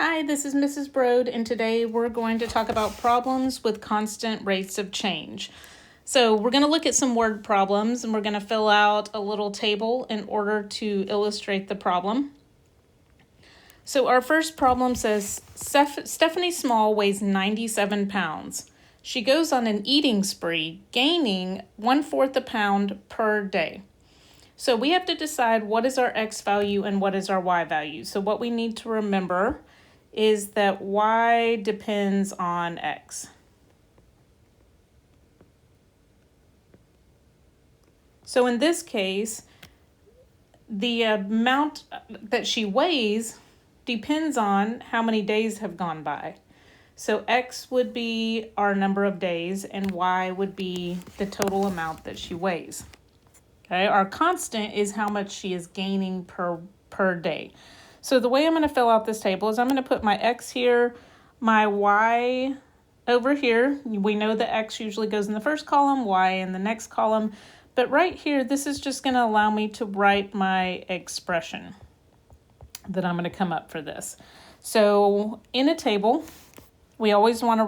Hi, this is Mrs. Brode, and today we're going to talk about problems with constant rates of change. So we're going to look at some word problems, and we're going to fill out a little table in order to illustrate the problem. So our first problem says, Stephanie Small weighs 97 pounds. She goes on an eating spree, gaining 1/4 a pound per day. So we have to decide what is our x value and what is our y value. So what we need to remember is that y depends on x. So in this case, the amount that she weighs depends on how many days have gone by. So x would be our number of days and y would be the total amount that she weighs. Okay, our constant is how much she is gaining per day. So the way I'm going to fill out this table is I'm going to put my x here, my y over here. We know that x usually goes in the first column, y in the next column. But right here, this is just going to allow me to write my expression that I'm going to come up for this. So in a table, we always want to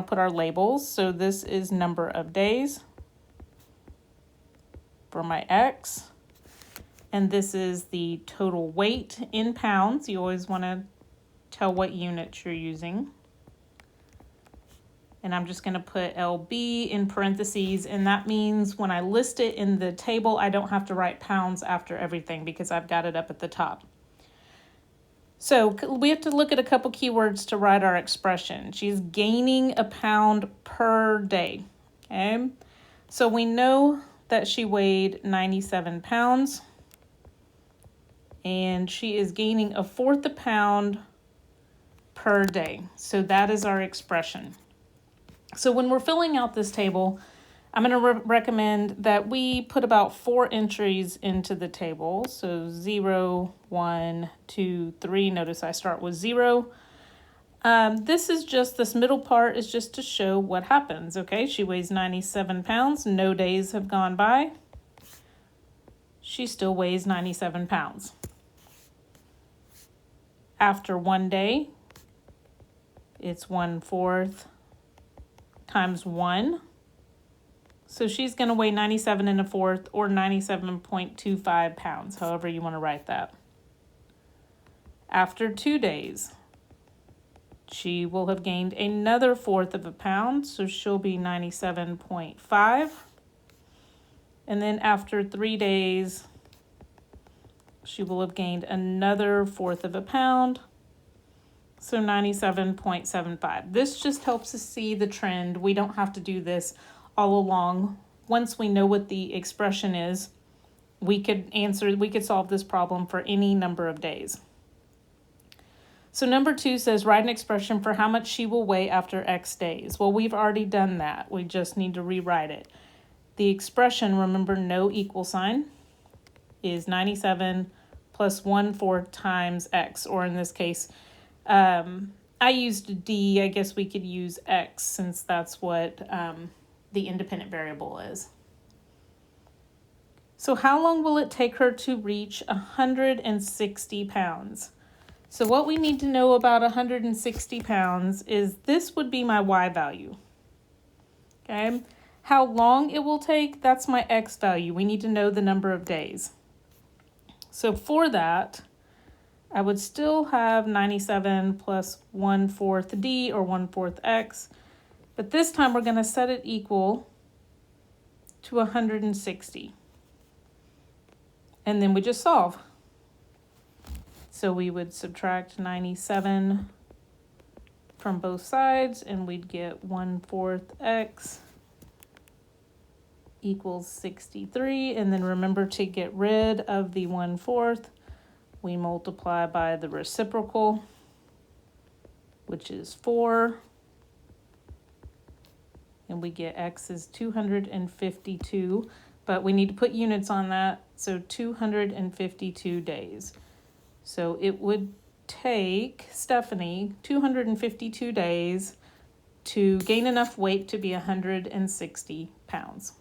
put our labels. So this is number of days for my x. And this is the total weight in pounds. You always want to tell what units you're using. And I'm just going to put LB in parentheses, and that means when I list it in the table, I don't have to write pounds after everything because I've got it up at the top. So we have to look at a couple keywords to write our expression. She's gaining a pound per day. Okay, so we know that she weighed 97 pounds. And she is gaining 1/4 a pound per day. So that is our expression. So when we're filling out this table, I'm going to recommend that we put about 4 entries into the table. So 0, 1, 2, 3. Notice I start with 0. This middle part is just to show what happens. Okay, she weighs 97 pounds. No days have gone by. She still weighs 97 pounds. After 1 day, it's 1/4 times 1. So she's going to weigh 97 1/4 or 97.25 pounds, however you want to write that. After 2 days, she will have gained another 1/4 of a pound, so she'll be 97.5. And then after 3 days, she will have gained another 1/4 of a pound, so 97.75. This just helps us see the trend. We don't have to do this all along. Once we know what the expression is, we could solve this problem for any number of days. So number 2 says, write an expression for how much she will weigh after X days. Well, we've already done that. We just need to rewrite it. The expression, remember, no equal sign, is 97 plus 1/4 times x, or in this case, I used d. I guess we could use x since that's what the independent variable is. So how long will it take her to reach 160 pounds? So what we need to know about 160 pounds is this would be my y value. Okay, how long it will take, that's my x value. We need to know the number of days. So for that, I would still have 97 plus 1/4 d, or 1/4 x, but this time we're going to set it equal to 160. And then we just solve. So we would subtract 97 from both sides, and we'd get 1/4 x equals 63. And then remember, to get rid of the 1/4, we multiply by the reciprocal, which is 4. And we get x is 252, but we need to put units on that. So 252 days. So it would take Stephanie 252 days to gain enough weight to be 160 pounds.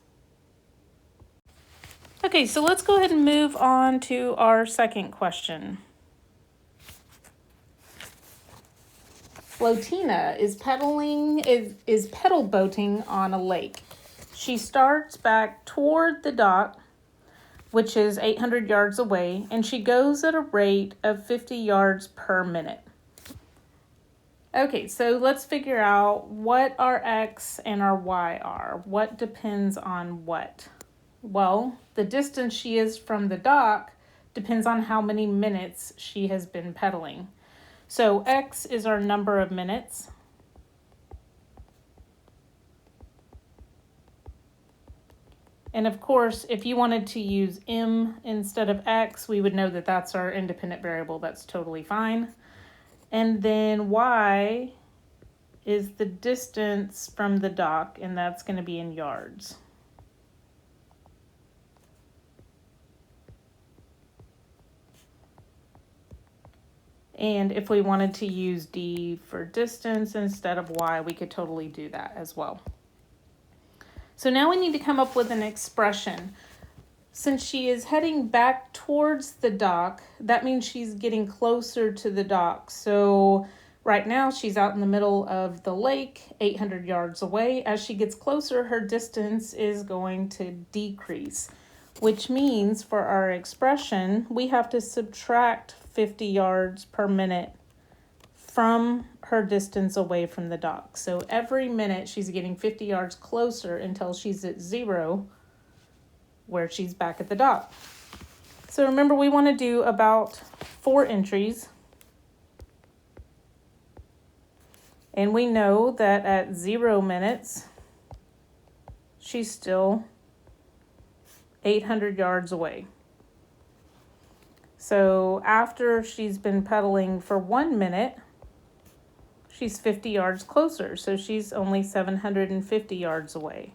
Okay, so let's go ahead and move on to our second question. Flotina is pedal boating on a lake. She starts back toward the dock, which is 800 yards away, and she goes at a rate of 50 yards per minute. Okay, so let's figure out what our X and our Y are. What depends on what? Well, the distance she is from the dock depends on how many minutes she has been pedaling. So X is our number of minutes. And of course, if you wanted to use M instead of X, we would know that that's our independent variable. That's totally fine. And then Y is the distance from the dock, and that's going to be in yards. And if we wanted to use D for distance instead of Y, we could totally do that as well. So now we need to come up with an expression. Since she is heading back towards the dock, that means she's getting closer to the dock. So right now she's out in the middle of the lake, 800 yards away. As she gets closer, her distance is going to decrease, which means for our expression, we have to subtract 50 yards per minute from her distance away from the dock. So every minute she's getting 50 yards closer until she's at 0, where she's back at the dock. So remember, we want to do about 4 entries. And we know that at 0 minutes, she's still 800 yards away. So after she's been pedaling for 1 minute, she's 50 yards closer. So she's only 750 yards away.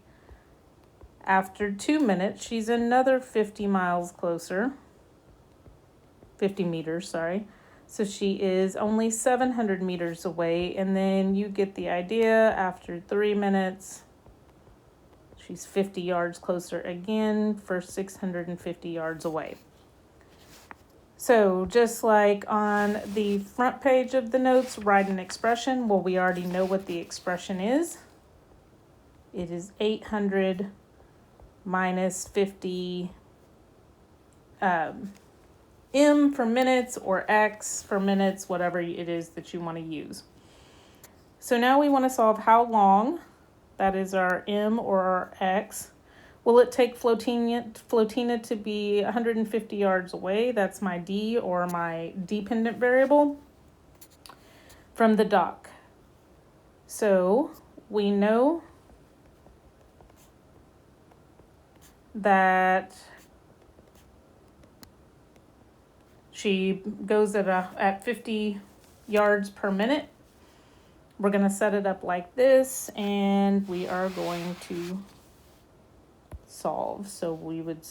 After 2 minutes, she's another 50 miles closer. 50 meters, sorry. So she is only 700 meters away. And then you get the idea. After 3 minutes, she's 50 yards closer again for 650 yards away. So just like on the front page of the notes, write an expression. Well, we already know what the expression is. It is 800 minus 50 M for minutes, or X for minutes, whatever it is that you want to use. So now we want to solve how long, that is our M or our X. Will it take Flotina to be 150 yards away? That's my D, or my dependent variable, from the dock. So we know that she goes at 50 yards per minute. We're going to set it up like this, and we are going to solve. So we would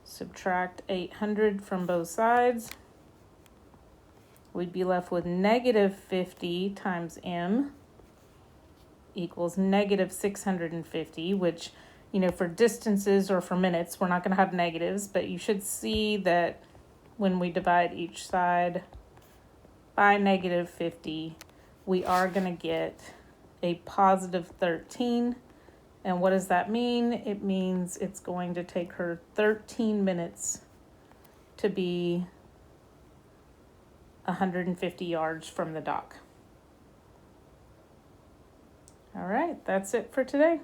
subtract 800 from both sides. We'd be left with negative 50 times M equals negative 650, which, you know, for distances or for minutes, we're not going to have negatives, but you should see that when we divide each side by negative 50, we are going to get a positive 13. And what does that mean? It means it's going to take her 13 minutes to be 150 yards from the dock. All right, that's it for today.